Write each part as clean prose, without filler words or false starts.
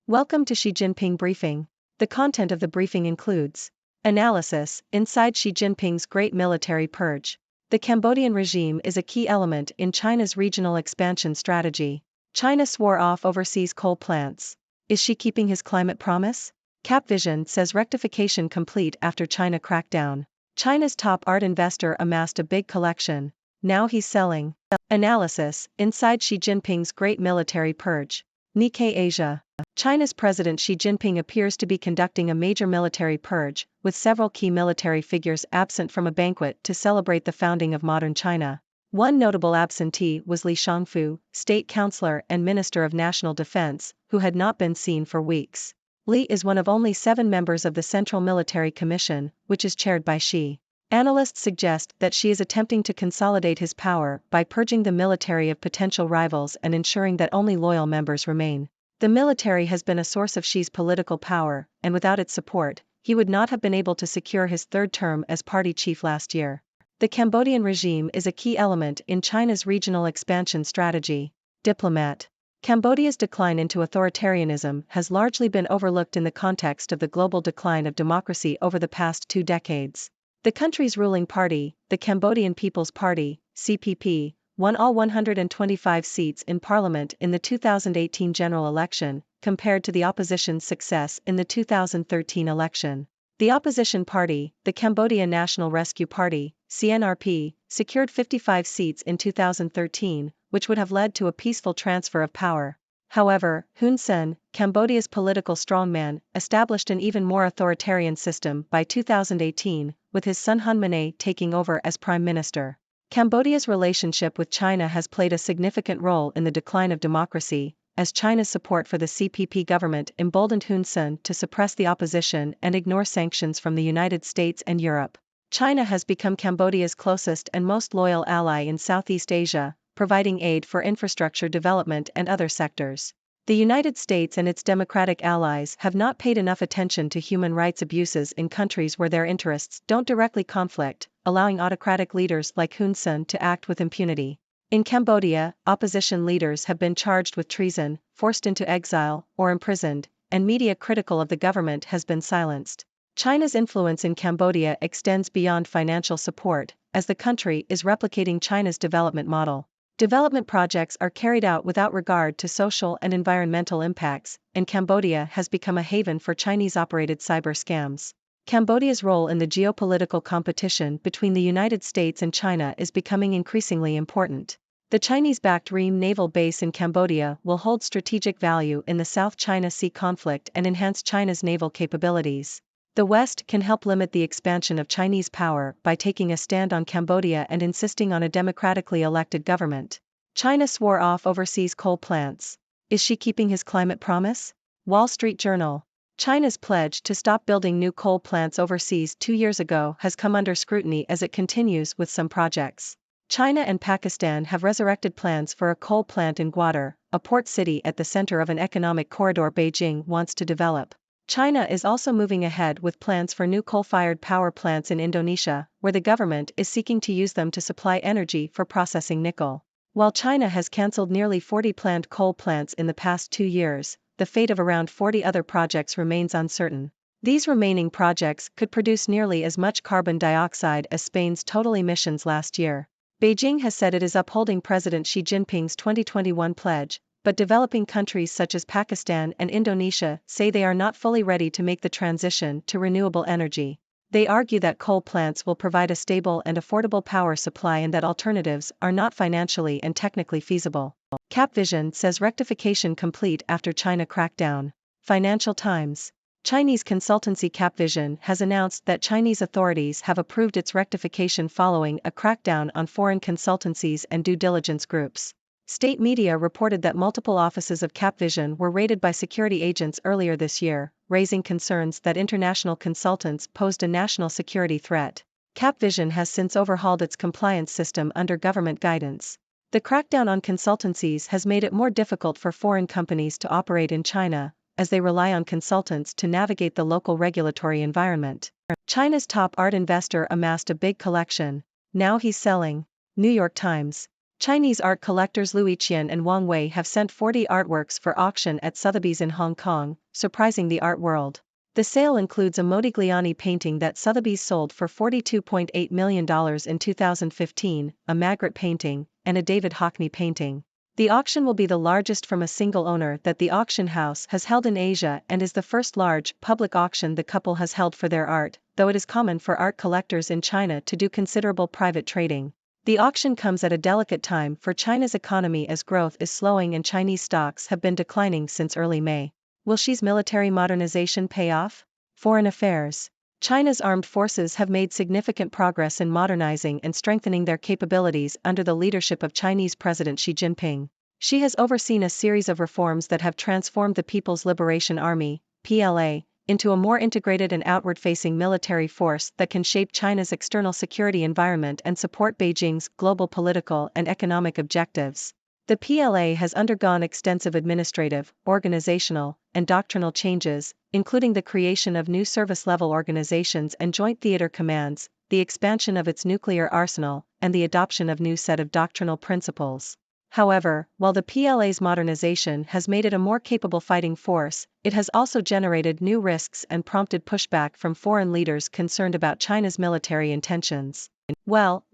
Welcome to Xi Jinping Briefing. The content of the briefing includes analysis inside Xi Jinping's Great Military Purge. The Cambodian regime is a key element in China's regional expansion strategy. China swore off overseas coal plants. Is Xi keeping his climate promise? Capvision says rectification complete after China crackdown. China's top art investor amassed a big collection. Now he's selling. Analysis inside Xi Jinping's Great Military Purge. Nikkei Asia. China's President Xi Jinping appears to be conducting a major military purge, with several key military figures absent from a banquet to celebrate the founding of modern China. One notable absentee was Li Shangfu, state councillor and Minister of National Defense, who had not been seen for weeks. Li is one of only 7 members of the Central Military Commission, which is chaired by Xi. Analysts suggest that Xi is attempting to consolidate his power by purging the military of potential rivals and ensuring that only loyal members remain. The military has been a source of Xi's political power, and without its support, he would not have been able to secure his third term as party chief last year. The Cambodian regime is a key element in China's regional expansion strategy. Diplomat. Cambodia's decline into authoritarianism has largely been overlooked in the context of the global decline of democracy over the past 2 decades. The country's ruling party, the Cambodian People's Party, CPP, won all 125 seats in parliament in the 2018 general election, compared to the opposition's success in the 2013 election. The opposition party, the Cambodia National Rescue Party, CNRP, secured 55 seats in 2013, which would have led to a peaceful transfer of power. However, Hun Sen, Cambodia's political strongman, established an even more authoritarian system by 2018, with his son Hun Manet taking over as prime minister. Cambodia's relationship with China has played a significant role in the decline of democracy, as China's support for the CPP government emboldened Hun Sen to suppress the opposition and ignore sanctions from the United States and Europe. China has become Cambodia's closest and most loyal ally in Southeast Asia, providing aid for infrastructure development and other sectors. The United States and its democratic allies have not paid enough attention to human rights abuses in countries where their interests don't directly conflict, allowing autocratic leaders like Hun Sen to act with impunity. In Cambodia, opposition leaders have been charged with treason, forced into exile, or imprisoned, and media critical of the government has been silenced. China's influence in Cambodia extends beyond financial support, as the country is replicating China's development model. Development projects are carried out without regard to social and environmental impacts, and Cambodia has become a haven for Chinese-operated cyber scams. Cambodia's role in the geopolitical competition between the United States and China is becoming increasingly important. The Chinese-backed Ream naval base in Cambodia will hold strategic value in the South China Sea conflict and enhance China's naval capabilities. The West can help limit the expansion of Chinese power by taking a stand on Cambodia and insisting on a democratically elected government. China swore off overseas coal plants. Is Xi keeping his climate promise? Wall Street Journal. China's pledge to stop building new coal plants overseas 2 years ago has come under scrutiny as it continues with some projects. China and Pakistan have resurrected plans for a coal plant in Gwadar, a port city at the center of an economic corridor Beijing wants to develop. China is also moving ahead with plans for new coal-fired power plants in Indonesia, where the government is seeking to use them to supply energy for processing nickel. While China has cancelled nearly 40 planned coal plants in the past 2 years, the fate of around 40 other projects remains uncertain. These remaining projects could produce nearly as much carbon dioxide as Spain's total emissions last year. Beijing has said it is upholding President Xi Jinping's 2021 pledge, but developing countries such as Pakistan and Indonesia say they are not fully ready to make the transition to renewable energy. They argue that coal plants will provide a stable and affordable power supply and that alternatives are not financially and technically feasible. Capvision says rectification complete after China crackdown. Financial Times. Chinese consultancy Capvision has announced that Chinese authorities have approved its rectification following a crackdown on foreign consultancies and due diligence groups. State media reported that multiple offices of Capvision were raided by security agents earlier this year, raising concerns that international consultants posed a national security threat. Capvision has since overhauled its compliance system under government guidance. The crackdown on consultancies has made it more difficult for foreign companies to operate in China, as they rely on consultants to navigate the local regulatory environment. China's top art investor amassed a big collection. Now he's selling. New York Times. Chinese art collectors Lui Qian and Wang Wei have sent 40 artworks for auction at Sotheby's in Hong Kong, surprising the art world. The sale includes a Modigliani painting that Sotheby's sold for $42.8 million in 2015, a Magritte painting, and a David Hockney painting. The auction will be the largest from a single owner that the auction house has held in Asia and is the first large, public auction the couple has held for their art, though it is common for art collectors in China to do considerable private trading. The auction comes at a delicate time for China's economy as growth is slowing and Chinese stocks have been declining since early May. Will Xi's military modernization pay off? Foreign affairs. China's armed forces have made significant progress in modernizing and strengthening their capabilities under the leadership of Chinese President Xi Jinping. Xi has overseen a series of reforms that have transformed the People's Liberation Army, PLA, into a more integrated and outward-facing military force that can shape China's external security environment and support Beijing's global political and economic objectives. The PLA has undergone extensive administrative, organizational, and doctrinal changes, including the creation of new service-level organizations and joint theater commands, the expansion of its nuclear arsenal, and the adoption of new set of doctrinal principles. However, while the PLA's modernization has made it a more capable fighting force, it has also generated new risks and prompted pushback from foreign leaders concerned about China's military intentions. Well,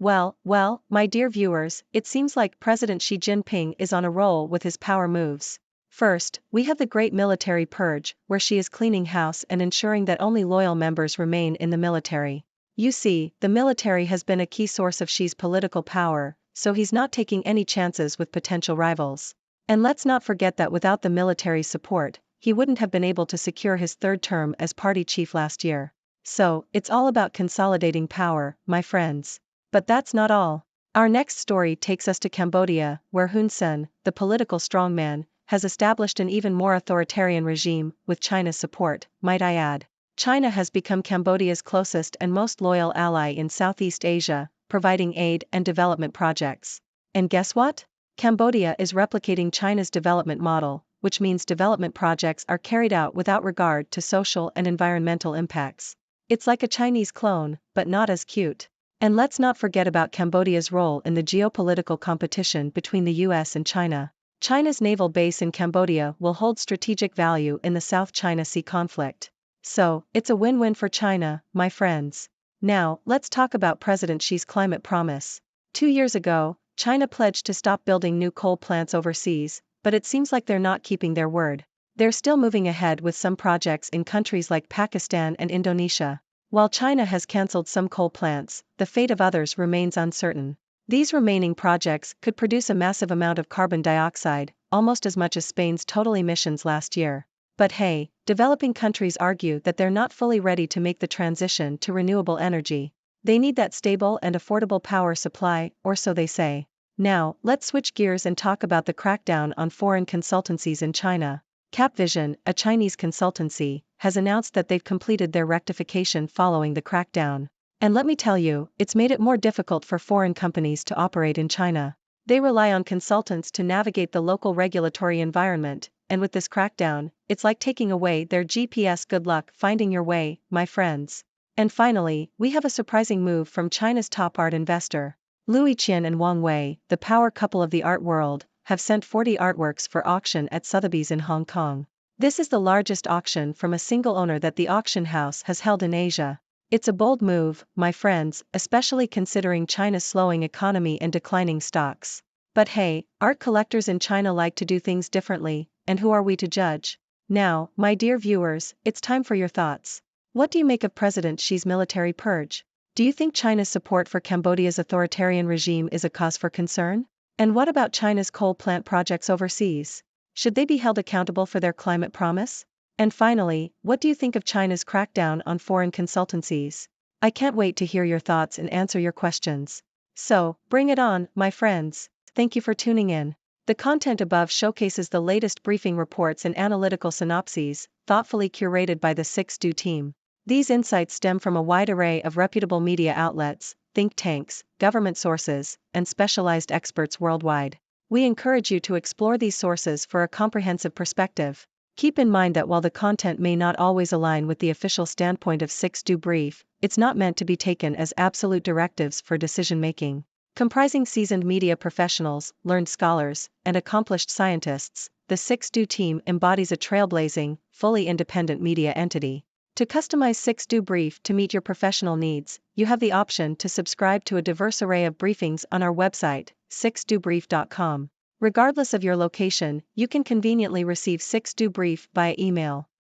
my dear viewers, it seems like President Xi Jinping is on a roll with his power moves. First, we have the Great Military Purge, where Xi is cleaning house and ensuring that only loyal members remain in the military. You see, the military has been a key source of Xi's political power, so he's not taking any chances with potential rivals. And let's not forget that without the military's support, he wouldn't have been able to secure his third term as party chief last year. So, it's all about consolidating power, my friends. But that's not all. Our next story takes us to Cambodia, where Hun Sen, the political strongman, has established an even more authoritarian regime, with China's support, might I add. China has become Cambodia's closest and most loyal ally in Southeast Asia, providing aid and development projects. And guess what? Cambodia is replicating China's development model, which means development projects are carried out without regard to social and environmental impacts. It's like a Chinese clone, but not as cute. And let's not forget about Cambodia's role in the geopolitical competition between the US and China. China's naval base in Cambodia will hold strategic value in the South China Sea conflict. So, it's a win-win for China, my friends. Now, let's talk about President Xi's climate promise. 2 years ago, China pledged to stop building new coal plants overseas, but it seems like they're not keeping their word. They're still moving ahead with some projects in countries like Pakistan and Indonesia. While China has cancelled some coal plants, the fate of others remains uncertain. These remaining projects could produce a massive amount of carbon dioxide, almost as much as Spain's total emissions last year. But hey, developing countries argue that they're not fully ready to make the transition to renewable energy. They need that stable and affordable power supply, or so they say. Now, let's switch gears and talk about the crackdown on foreign consultancies in China. Capvision, a Chinese consultancy, has announced that they've completed their rectification following the crackdown. And let me tell you, it's made it more difficult for foreign companies to operate in China. They rely on consultants to navigate the local regulatory environment, and with this crackdown, it's like taking away their GPS. Good luck finding your way, my friends. And finally, we have a surprising move from China's top art investor. Lui Qian and Wang Wei, the power couple of the art world, have sent 40 artworks for auction at Sotheby's in Hong Kong. This is the largest auction from a single owner that the auction house has held in Asia. It's a bold move, my friends, especially considering China's slowing economy and declining stocks. But hey, art collectors in China like to do things differently, and who are we to judge? Now, my dear viewers, it's time for your thoughts. What do you make of President Xi's military purge? Do you think China's support for Cambodia's authoritarian regime is a cause for concern? And what about China's coal plant projects overseas? Should they be held accountable for their climate promise? And finally, what do you think of China's crackdown on foreign consultancies? I can't wait to hear your thoughts and answer your questions. So, bring it on, my friends. Thank you for tuning in. The content above showcases the latest briefing reports and analytical synopses, thoughtfully curated by the 6Do team. These insights stem from a wide array of reputable media outlets, think tanks, government sources, and specialized experts worldwide. We encourage you to explore these sources for a comprehensive perspective. Keep in mind that while the content may not always align with the official standpoint of 6Do Brief, it's not meant to be taken as absolute directives for decision-making. Comprising seasoned media professionals, learned scholars, and accomplished scientists, the 6Do team embodies a trailblazing, fully independent media entity. To customize 6Do Brief to meet your professional needs, you have the option to subscribe to a diverse array of briefings on our website, 6dobrief.com. Regardless of your location, you can conveniently receive 6Do Brief via email.